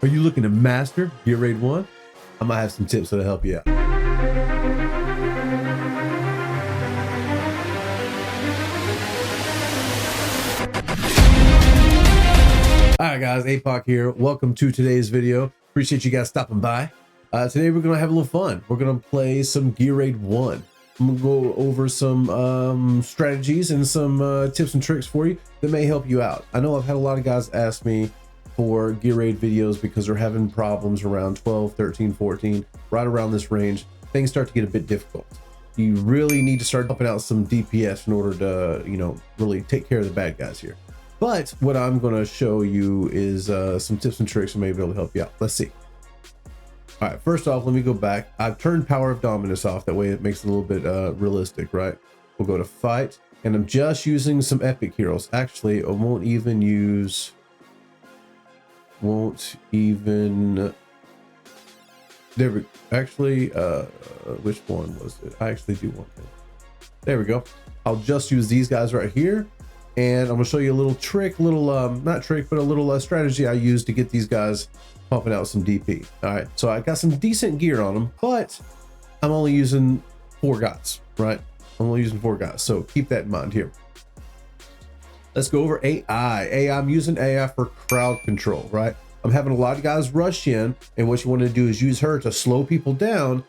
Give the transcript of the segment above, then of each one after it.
Are you looking to master Gear Raid 1? I might have some tips that'll help you out. Alright guys, APOC here. Welcome to today's video. Appreciate you guys stopping by. Today we're going to have a little fun. We're going to play some Gear Raid 1. I'm going to go over some strategies and some tips and tricks for you that may help you out. I know I've had a lot of guys ask me for Gear Raid videos because they're having problems around 12, 13, 14, right around this range. Things start to get a bit difficult. You really need to start pumping out some DPS in order to, really take care of the bad guys here. But what I'm going to show you is some tips and tricks that may be able to help you out. Let's see. All right, first off, let me go back. I've turned Power of Dominus off. That way it makes it a little bit realistic, right? We'll go to fight, and I'm just using some epic heroes. Actually, I won't even there we actually which one was it? I actually do want them. There we go. I'll just use these guys right here, and I'm gonna show you a little trick, not trick, but a little strategy I use to get these guys pumping out some DP. All right, so I got some decent gear on them, but I'm only using 4 guys, right? I'm only using 4 guys, so keep that in mind here. Let's go over AI. I'm using AI for crowd control, right? I'm having a lot of guys rush in, and what you want to do is use her to slow people down,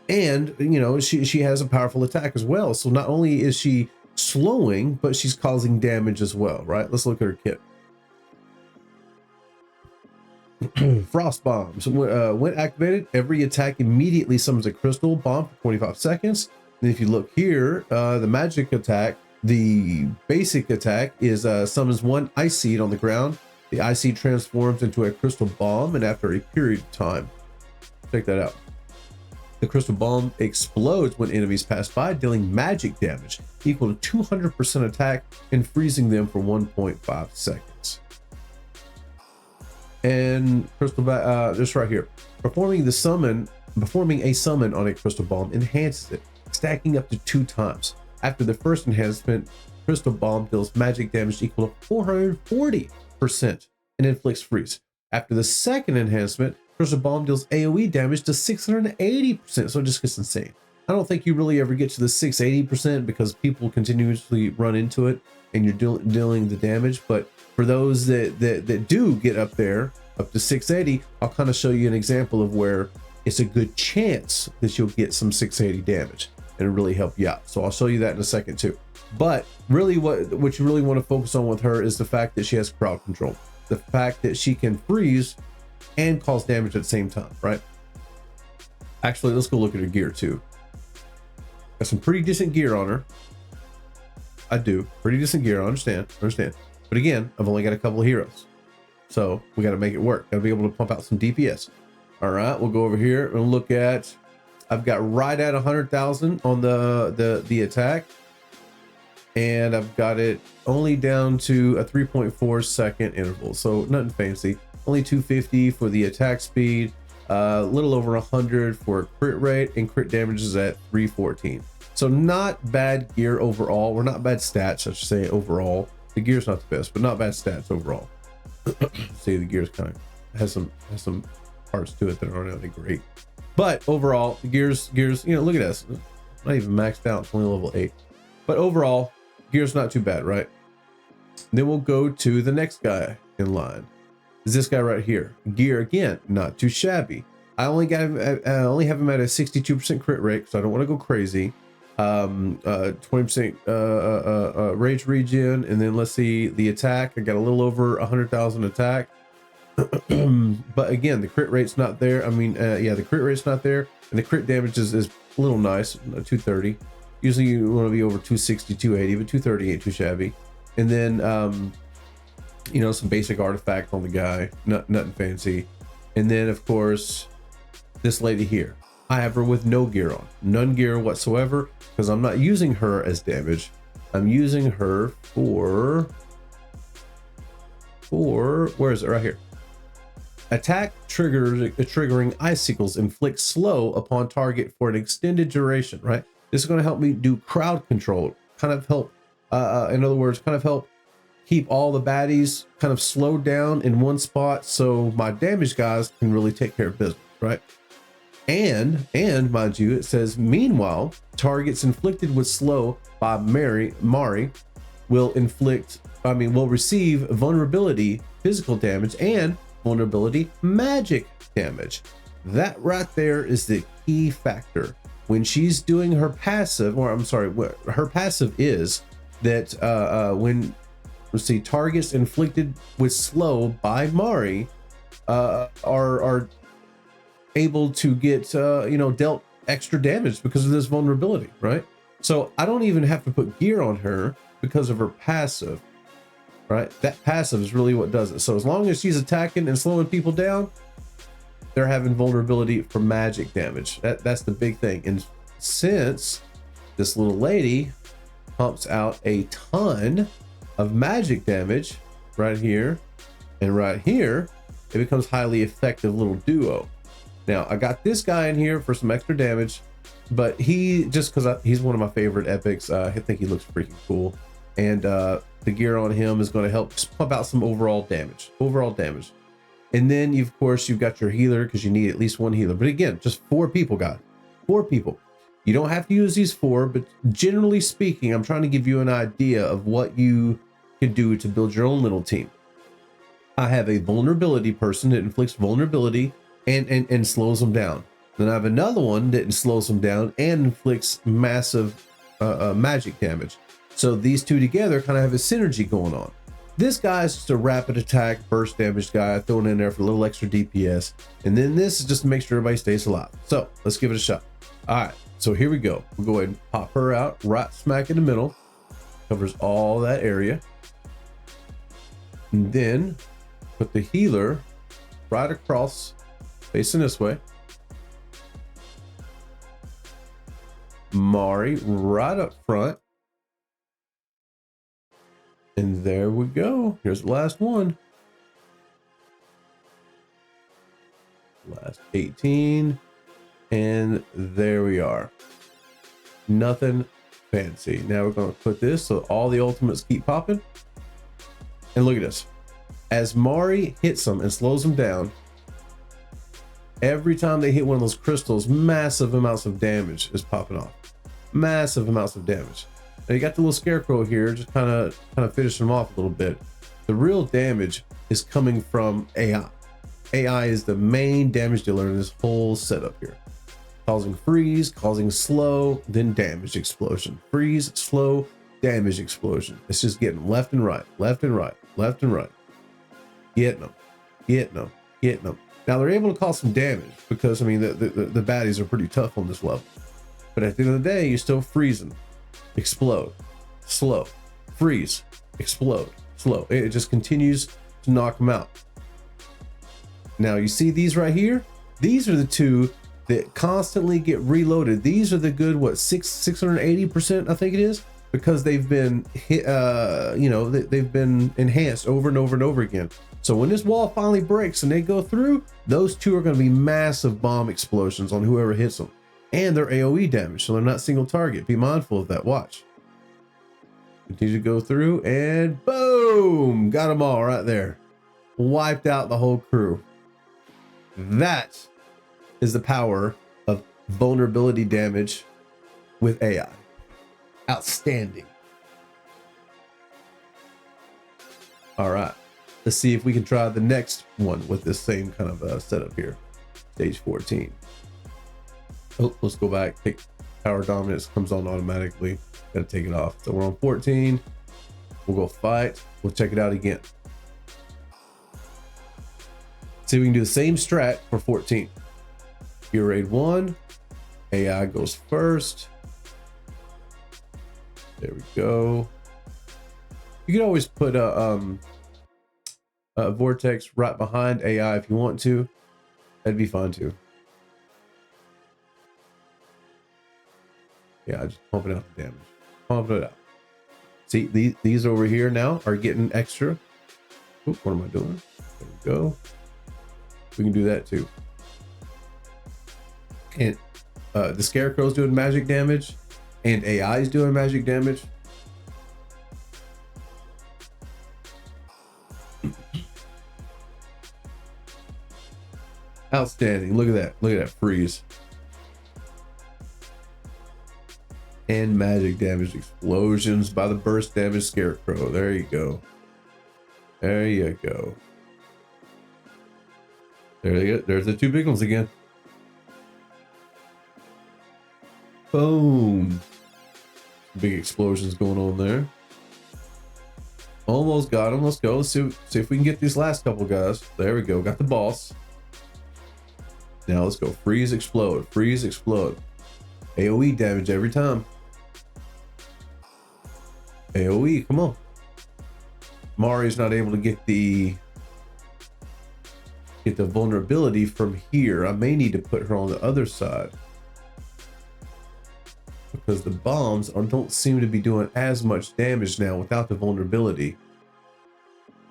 and she has a powerful attack as well. So not only is she slowing, but she's causing damage as well, right? Let's look at her kit. Frost bombs. When activated, every attack immediately summons a crystal bomb for 25 seconds. And if you look here, the magic attack, the basic attack is summons 1 ice seed on the ground. The ice seed transforms into a crystal bomb, and after a period of time, check that out. The crystal bomb explodes when enemies pass by, dealing magic damage equal to 200% attack and freezing them for 1.5 seconds. And crystal this right here, performing a summon on a crystal bomb enhances it, stacking up to 2 times. After the first enhancement, crystal bomb deals magic damage equal to 440% and inflicts freeze. After the second enhancement, crystal bomb deals AoE damage to 680%, so it just gets insane. I don't think you really ever get to the 680% because people continuously run into it and you're dealing the damage. But for those that do get up there, up to 680, I'll kind of show you an example of where it's a good chance that you'll get some 680 damage and it'll really help you out. So I'll show you that in a second too. But really what you really want to focus on with her is the fact that she has crowd control. The fact that she can freeze and cause damage at the same time, right? Actually, let's go look at her gear too. Got some pretty decent gear on her. I do. Pretty decent gear, I understand. But again, I've only got a couple of heroes. So we got to make it work. Got to be able to pump out some DPS. All right, we'll go over here and look at, I've got right at 100,000 on the attack. And I've got it only down to a 3.4 second interval. So nothing fancy. Only 250 for the attack speed, a little over 100 for crit rate, and crit damage is at 314. So not bad gear overall, or not bad stats, I should say overall. The gear's not the best, but not bad stats overall. See, the gear's kind of has some parts to it that aren't really great. But overall, the gears, look at this. Not even maxed out, it's only level 8. But overall, gear's not too bad, right? Then we'll go to the next guy in line. Is this guy right here. Gear, again, not too shabby. I only have him at a 62% crit rate, so I don't want to go crazy. 20% rage regen, and then let's see the attack. I got a little over 100,000 attack. But again, the crit rate's not there. The crit rate's not there, and the crit damage is a little nice, 230. Usually you want to be over 260, 280, but 230 ain't too shabby. And then some basic artifacts on the guy, nothing fancy. And then of course this lady here, I have her with no gear on, none gear whatsoever, because I'm not using her as damage. I'm using her for where is it? Right here. Attack triggering icicles inflict slow upon target for an extended duration, right? This is going to help me do crowd control, kind of help in other words, kind of help keep all the baddies kind of slowed down in one spot so my damage guys can really take care of business, right? And mind you, it says, meanwhile, targets inflicted with slow by Mari will receive vulnerability physical damage and vulnerability magic damage. That right there is the key factor. When she's doing her passive, or I'm sorry, what her passive is that when, let's see, targets inflicted with slow by Mari are able to get dealt extra damage because of this vulnerability, right? So I don't even have to put gear on her because of her passive, right? That passive is really what does it. So as long as she's attacking and slowing people down, they're having vulnerability for magic damage. That's the big thing. And since this little lady pumps out a ton of magic damage right here and right here, it becomes highly effective little duo. Now I got this guy in here for some extra damage, but he, just because he's one of my favorite epics, I think he looks freaking cool, and the gear on him is going to help just pump out some overall damage. And then of course you've got your healer, because you need at least one healer. But again, just 4 people, guys, 4 people. You don't have to use these 4, but generally speaking, I'm trying to give you an idea of what you can do to build your own little team. I have a vulnerability person that inflicts vulnerability and slows them down. Then I have another one that slows them down and inflicts massive magic damage. So these two together kind of have a synergy going on. This guy is just a rapid attack, burst damage guy, thrown in there for a little extra DPS. And then this is just to make sure everybody stays alive. So let's give it a shot. All right, so here we go. We'll go ahead and pop her out right smack in the middle. Covers all that area. And then put the healer right across, facing this way. Mari right up front. And there we go. Here's the last one. Last 18. And there we are. Nothing fancy. Now we're going to put this so all the ultimates keep popping. And look at this. As Mari hits them and slows them down, every time they hit one of those crystals, massive amounts of damage is popping off. Massive amounts of damage. Now you got the little scarecrow here, just kind of finish them off a little bit. The real damage is coming from AI. AI is the main damage dealer in this whole setup here. Causing freeze, causing slow, then damage explosion. Freeze, slow, damage explosion. It's just getting left and right, left and right, left and right. Getting them, getting them, getting them. Now they're able to cause some damage because, I mean, the baddies are pretty tough on this level. But at the end of the day, you're still freezing. Explode, slow, freeze, explode, slow. It just continues to knock them out. Now you see these right here? These are the two that constantly get reloaded. These are the good, what, 680%, I think it is, because they've been hit, they've been enhanced over and over and over again. So when this wall finally breaks and they go through, those two are going to be massive bomb explosions on whoever hits them. And they're AoE damage, so they're not single target. Be mindful of that. Watch. Continue to go through, and boom! Got them all right there. Wiped out the whole crew. That is the power of vulnerability damage with AI. Outstanding. All right. Let's see if we can try the next one with this same kind of setup here. Stage 14. Oh, let's go back. Take power dominance, comes on automatically. Gotta take it off. So we're on 14. We'll go fight. We'll check it out again. See if we can do the same strat for 14. Gear raid 1. AI goes first. There we go. You can always put a vortex right behind AI if you want to. That'd be fine too. Yeah, just pumping out the damage. Pumping it out. See, these over here now are getting extra. Oop, what am I doing? There we go. We can do that too. And the scarecrow's doing magic damage, and AI is doing magic damage. Outstanding. Look at that. Look at that freeze. And magic damage explosions by the burst damage scarecrow. There you go. There you go. There you go. There's the two big ones again. Boom. Big explosions going on there. Almost got him. Let's go. Let's see if we can get these last couple guys. There we go. Got the boss. Now let's go. Freeze, explode. Freeze, explode. AoE damage every time. AoE, come on. Mari's not able to get the vulnerability from here. I may need to put her on the other side, because the bombs don't seem to be doing as much damage now without the vulnerability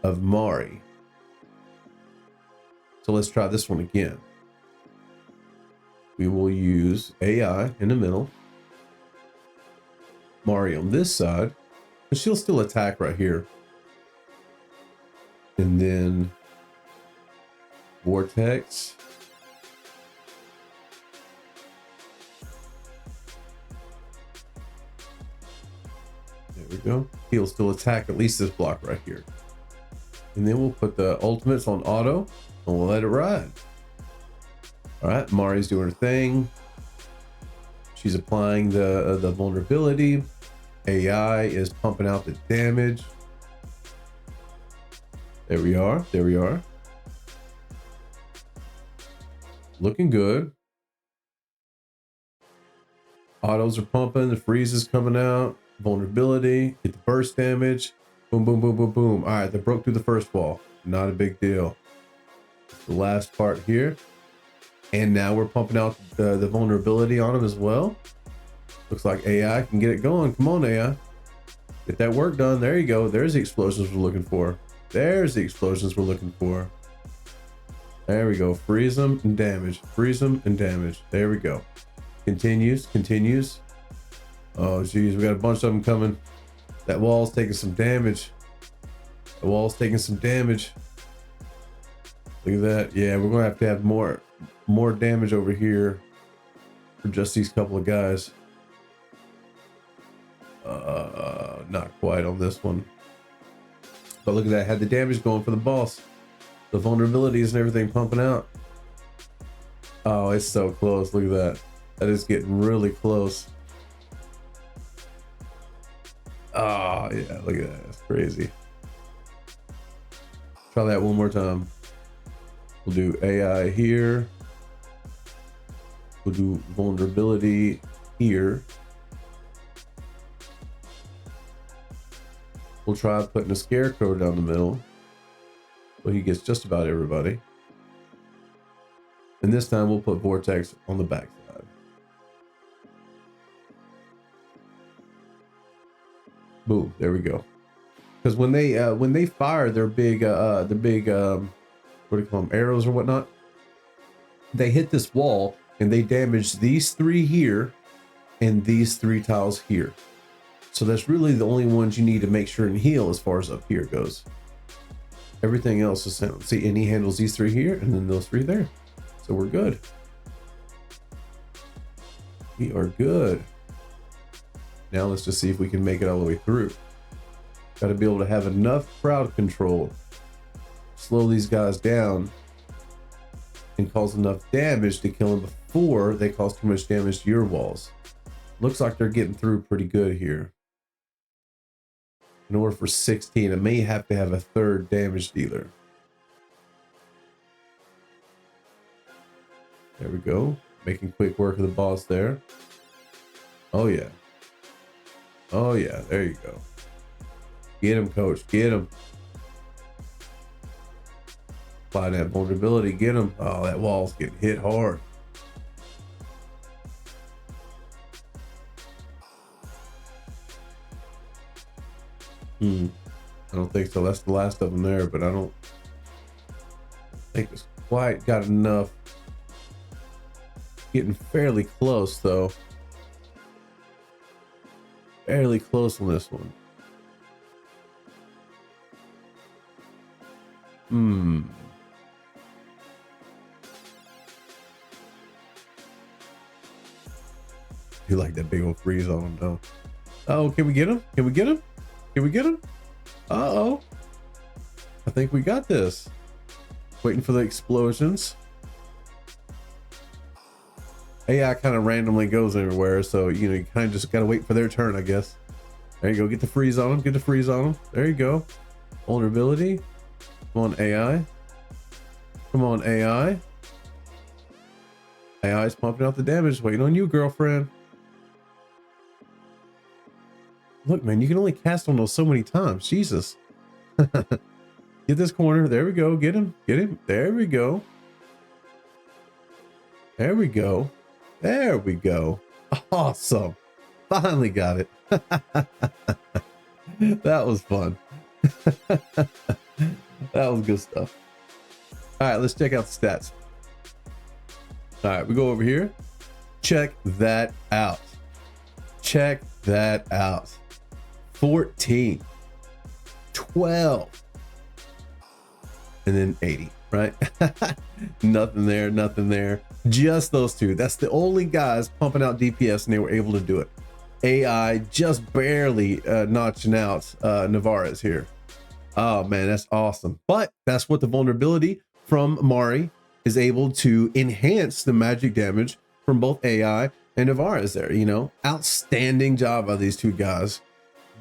of Mari. So let's try this one again. We will use AI in the middle. Mari on this side, but she'll still attack right here. And then Vortex. There we go. He'll still attack at least this block right here. And then we'll put the ultimates on auto and we'll let it ride. All right, Mari's doing her thing. She's applying the vulnerability. AI is pumping out the damage. There we are. There we are. Looking good. Autos are pumping. The freeze is coming out. Vulnerability. Get the burst damage. Boom, boom, boom, boom, boom. All right, they broke through the first wall. Not a big deal. The last part here. And now we're pumping out the vulnerability on them as well. Looks like AI can get it going. Come on, AI. Get that work done. There you go. There's the explosions we're looking for. There's the explosions we're looking for. There we go. Freeze them and damage. Freeze them and damage. There we go. Continues. Continues. Oh, geez. We got a bunch of them coming. That wall's taking some damage. The wall's taking some damage. Look at that. Yeah, we're going to have more damage over here for just these couple of guys. Not quite on this one. But look at that. Had the damage going for the boss. The vulnerabilities and everything pumping out. Oh, it's so close. Look at that. That is getting really close. Oh, yeah. Look at that. That's crazy. Try that one more time. We'll do AI here. We'll do vulnerability here. We'll try putting a scarecrow down the middle, so he gets just about everybody. And this time we'll put Vortex on the back side. Boom, there we go. Because when they fire their big what do you call them, arrows or whatnot, they hit this wall and they damage these three here and these three tiles here. So that's really the only ones you need to make sure and heal as far as up here goes. Everything else is sound. See, and he handles these three here and then those three there. So we're good. We are good. Now let's just see if we can make it all the way through. Got to be able to have enough crowd control, slow these guys down, and cause enough damage to kill them before they cause too much damage to your walls. Looks like they're getting through pretty good here. In order for 16, I may have to have a third damage dealer. There we go. Making quick work of the boss there. Oh, yeah. Oh, yeah. There you go. Get him, coach. Get him. Apply that vulnerability. Get him. Oh, that wall's getting hit hard. I don't think so. That's the last of them there, but I don't think it's quite got enough. Getting fairly close, though. Fairly close on this one. You like that big old freeze on him though. Oh, can we get him? Can we get him? Can we get him? Uh-oh. I think we got this. Waiting for the explosions. AI kind of randomly goes everywhere, so you know you kind of just gotta wait for their turn, I guess. There you go. Get the freeze on them. Get the freeze on them. There you go. Vulnerability. Come on, AI. Come on, AI. AI is pumping out the damage. Waiting on you, girlfriend. Look, man, you can only cast on those so many times. Jesus. Get this corner. There we go. Get him. Get him. There we go. There we go. There we go. Awesome. Finally got it. That was fun. That was good stuff. All right, let's check out the stats. All right, we go over here. Check that out. Check that out. 14, 12, and then 80, right? Nothing there, nothing there. Just those two. That's the only guys pumping out DPS, and they were able to do it. AI just barely notching out Navarez here. Oh man, that's awesome. But that's what the vulnerability from Mari is able to enhance the magic damage from both AI and Navarez there. You know, outstanding job by these two guys.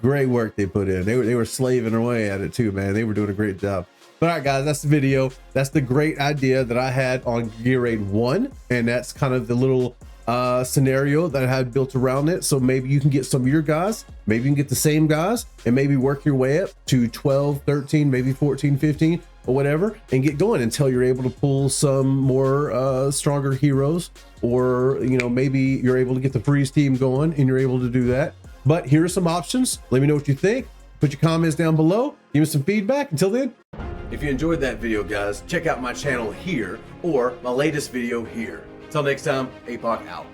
Great work they put in. They were slaving away at it too, man. They were doing a great job. All right, guys, that's the video. That's the great idea that I had on Gear Raid 1, and that's kind of the little scenario that I had built around it. So maybe you can get some of your guys, maybe you can get the same guys, and maybe work your way up to 12, 13, maybe 14, 15, or whatever, and get going until you're able to pull some more stronger heroes, or you know, maybe you're able to get the freeze team going and you're able to do that. But here are some options. Let me know what you think. Put your comments down below. Give me some feedback. Until then, if you enjoyed that video, guys, check out my channel here or my latest video here. Until next time, APOC out.